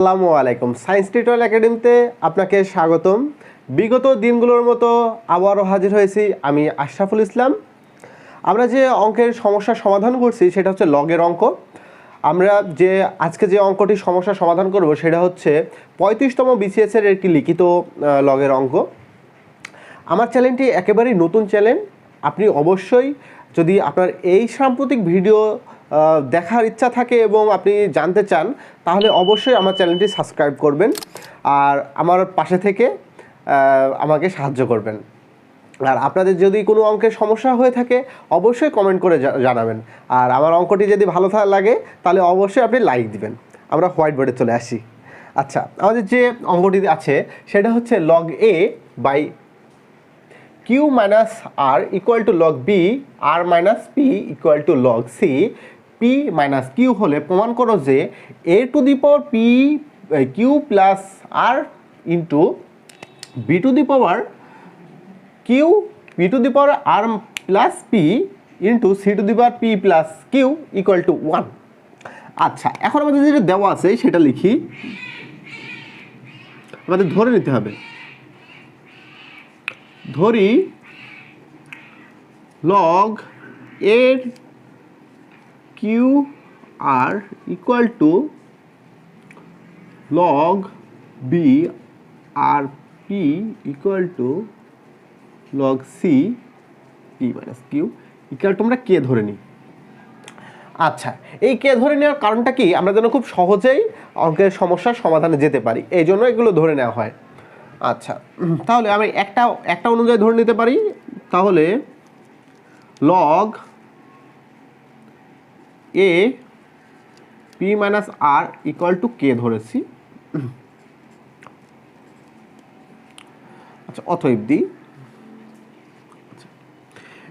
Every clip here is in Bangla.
আসসালামু আলাইকুম। সায়েন্স টিউটোরিয়াল একাডেমিতে আপনাকে স্বাগতম। বিগত দিনগুলোর মতো আবারও হাজির হয়েছি আমি আশরাফুল ইসলাম। আমরা যে অঙ্কের সমস্যার সমাধান করছি সেটা হচ্ছে লগের অঙ্ক। আমরা আজকে যে অঙ্কটি সমস্যার সমাধান করব সেটা হচ্ছে 35তম BCS এর একটি লিখিত লগের অঙ্ক। আমার চ্যানেলটি একেবারেই নতুন চ্যানেল। আপনি অবশ্যই যদি আপনার এই সাম্প্রতিক ভিডিও দেখার ইচ্ছা থাকে এবং আপনি জানতে চান তাহলে অবশ্যই আমার চ্যানেলটি সাবস্ক্রাইব করবেন আর আমার পাশে থেকে আমাকে সাহায্য করবেন। আর আপনাদের যদি কোনো অঙ্কের সমস্যা হয়ে থাকে অবশ্যই কমেন্ট করে জানাবেন। আর আমার অঙ্কটি যদি ভালো লাগে তাহলে অবশ্যই আপনি লাইক দিবেন। আমরা হোয়াইট বোর্ডে চলে আসি। আচ্ছা, আমাদের যে অঙ্কটি আছে সেটা হচ্ছে log a by q minus r equal to log b, r minus p equal to log c, p minus q হলে প্রমাণ করো যে a to the power p q plus r into b to the power q p to the power r plus p into c to the power p plus q equal to 1। আচ্ছা, এখন আমাদের যেটা দেওয়া আছে সেটা লিখি। আমাদের ধরে নিতে হবে, ধরি log a q r equal to log b r p equal to log c p minus q equal to আমরা কে ধরে নিই। আচ্ছা, এই কে ধরে নেওয়ার কারণটা কি, আমরা যেন খুব সহজেই অঙ্কের সমস্যার সমাধানে যেতে পারি, এই জন্য এগুলো ধরে নেওয়া হয়। আচ্ছা, তাহলে আমি একটা অনুযায়ী ধরে নিতে পারি। তাহলে log a p minus r equal to k ধরেছি। আচ্ছা, অতএব দিই।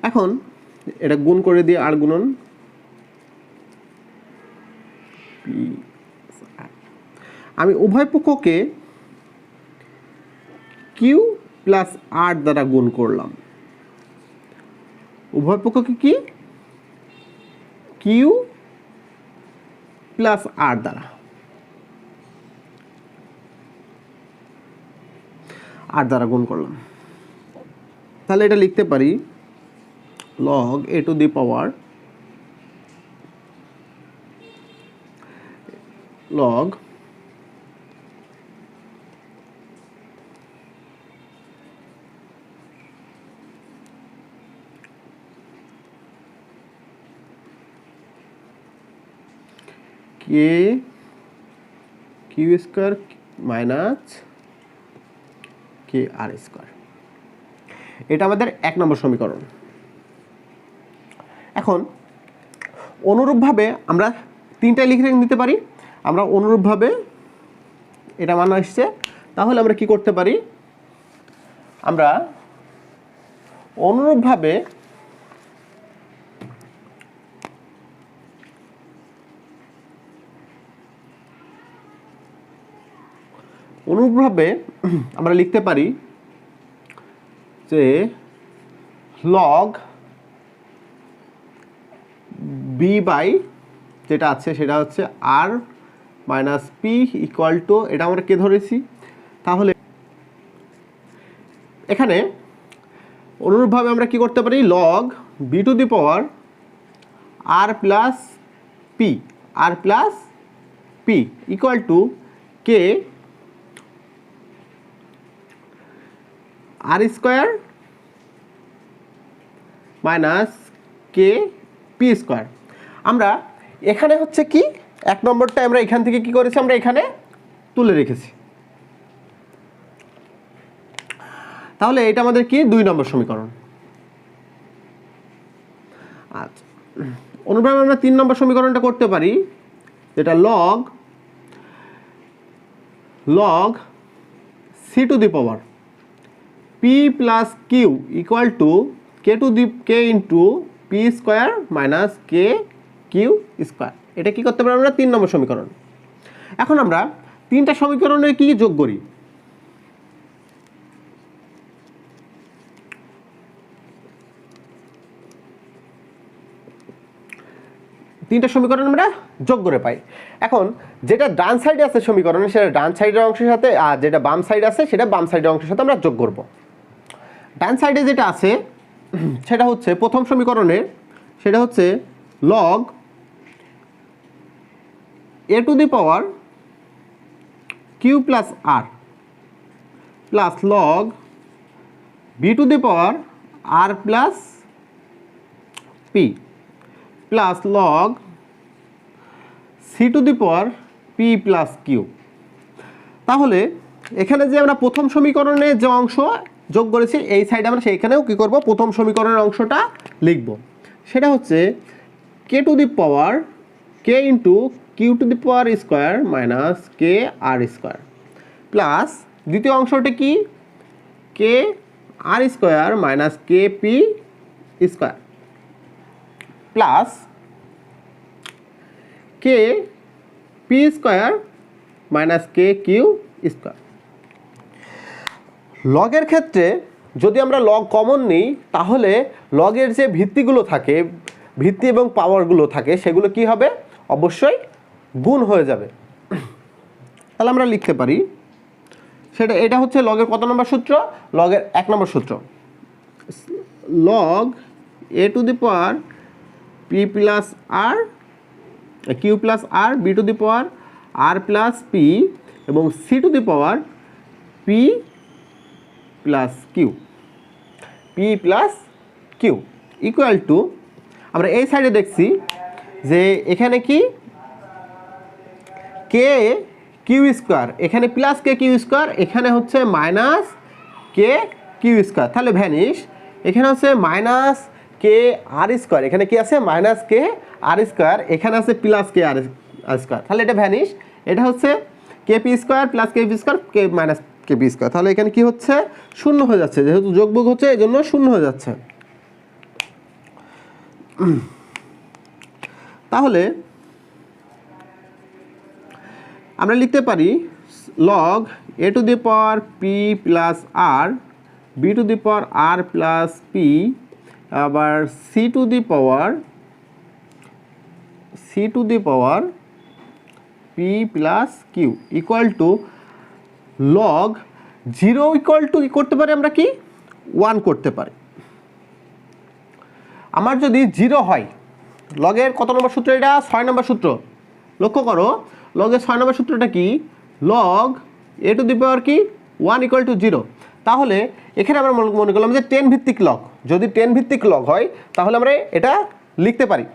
এখন এটা গুণ করে দিয়ে আর গুণন আমি উভয় পক্ষকে q প্লাস r দ্বারা গুণ করলাম। উভয় পক্ষকে কি q প্লাস r দ্বারা গুণ করলাম। তাহলে এটা লিখতে পারি log a to the power log k q square minus k r square. এটা আমাদের 1 নম্বর সমীকরণ। এখন অনুরূপভাবে আমরা তিনটা লিখে নিতে পারি। আমরা অনুরূপভাবে এটা মানা আসছে, তাহলে আমরা কি করতে পারি, আমরা অনুরূপভাবে আমরা লিখতে পারি যে log b বাই যেটা আছে সেটা হচ্ছে r minus p equal to, এটা আমরা কে ধরেছি। তাহলে এখানে অনুরূপভাবে আমরা কি করতে পারি, log b two the power r plus p equal to k r square minus k P square. আমরা এখানে হচ্ছে কি 1 নম্বরটা আমরা এখান থেকে কি করেছি, আমরা এখানে তুলে রেখেছি। তাহলে এটা আমাদের কি 2 নম্বর সমীকরণ। আচ্ছা, অনুরূপভাবে আমরা 3 নম্বর সমীকরণটা করতে পারি, যেটা log c two the power p plus q equal to k into p square minus k q square. এটা কি করতে পারি আমরা 3 নম্বর সমীকরণ। এখন আমরা তিনটা সমীকরণে কি যোগ করি, তিনটা সমীকরণ আমরা যোগ করে পাই। এখন যেটা ডান সাইডে আছে সমীকরণে সেটা ডান সাইডের অংশের সাথে, আর যেটা বাম সাইডে আছে সেটা বাম সাইডের অংশের সাথে আমরা যোগ করব। ডান সাইডে যেটা আছে সেটা হচ্ছে প্রথম সমীকরণের, সেটা হচ্ছে log a to the power q plus r plus log b to the power r plus p plus log c to the power p plus q. তাহলে এখানে যে আমরা প্রথম সমীকরণের যে অংশ যোগ করেছি এই সাইডে আমরা সেইখানেও কী করব, প্রথম সমীকরণের অংশটা লিখব। সেটা হচ্ছে k to the power k into q to the power square minus k r square plus দ্বিতীয় অংশটা কি k r square minus k p square plus k p square minus k q square. লগের ক্ষেত্রে যদি আমরা লগ কমন নিই তাহলে লগের যে ভিত্তিগুলো থাকে, ভিত্তি এবং পাওয়ারগুলো থাকে, সেগুলো কি হবে, অবশ্যই গুণ হয়ে যাবে। তাহলে আমরা লিখতে পারি সেটা, এটা হচ্ছে লগের কত নম্বর সূত্র, লগের 1 নম্বর সূত্র। Log a to the power p plus r q plus r b to the power r plus p এবং c to the power p plus q, p plus q equal to, আমরা এই সাইডে দেখছি যে এখানে কি কে কিউ স্কোয়ার, এখানে প্লাস কে কিউ স্কোয়ার, এখানে হচ্ছে মাইনাস কে কিউ স্কোয়ার, তাহলে ভ্যানিশ। এখানে হচ্ছে মাইনাস কে আর স্কোয়ার, এখানে কি আছে মাইনাস কে আর স্কোয়ার, এখানে আছে প্লাস কে আর স্কোয়ার, তাহলে এটা ভ্যানিশ। এটা হচ্ছে k p square plus k p square k minus k p square, তাহলে এখানে কি হচ্ছে শূন্য হয়ে যাচ্ছে, যেহেতু যোগবিয়োগ হচ্ছে এই জন্য শূন্য হয়ে যাচ্ছে। তাহলে আমরা লিখতে পারি log a to the power p plus r b to the power r plus p আবার c to the power p plus q equal to log 0 equal to কি করতে পারি আমরা, কি 1 করতে পারি। আমার যদি 0 হয়, লগের কত নম্বর সূত্র, এটা 6 নম্বর সূত্র। লক্ষ্য করো লগের 6 নম্বর সূত্রটা কি, লগ এ টু দি পাওয়ার কি 1 ইকুয়াল টু 0। তাহলে এখানে আমরা মনে করলাম যে 10 ভিত্তিক লগ, যদি 10 ভিত্তিক লগ হয় তাহলে আমরা এটা লিখতে পারি।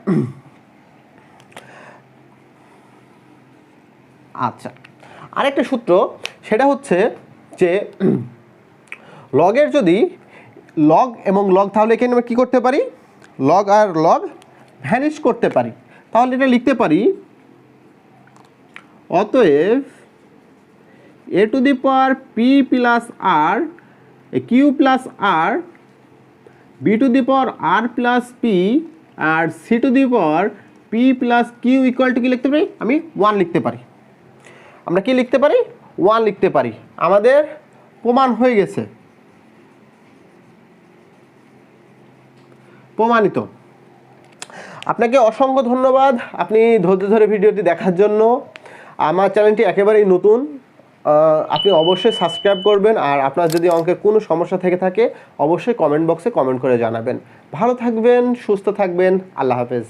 আচ্ছা, আরেকটা সূত্র সেটা হচ্ছে যে লগের যদি লগ এবং লগ, তাহলে এখানে আমরা কী করতে পারি, লগ আর লগ ভ্যানিশ করতে পারি। তাহলে এটা লিখতে পারি অতএব a to the power p plus r q plus r b to the power r plus p আর c to the power p plus q equal to কি লিখতে পারি, আমি 1 লিখতে পারি। আমরা কি লিখতে পারি, 1 লিখতে পারি। আমাদের প্রমাণ হয়ে গেছে, প্রমাণিত। আপনাকে অসংখ্য ধন্যবাদ আপনি ধৈর্য ধরে ভিডিওটি দেখার জন্য। আমার চ্যানেলটি একেবারেই নতুন, আপনি অবশ্যই সাবস্ক্রাইব করবেন। আর আপনার যদি অঙ্কের কোনো সমস্যা থেকে থাকে অবশ্যই কমেন্ট বক্সে কমেন্ট করে জানাবেন। ভালো থাকবেন, সুস্থ থাকবেন, আল্লাহ হাফেজ।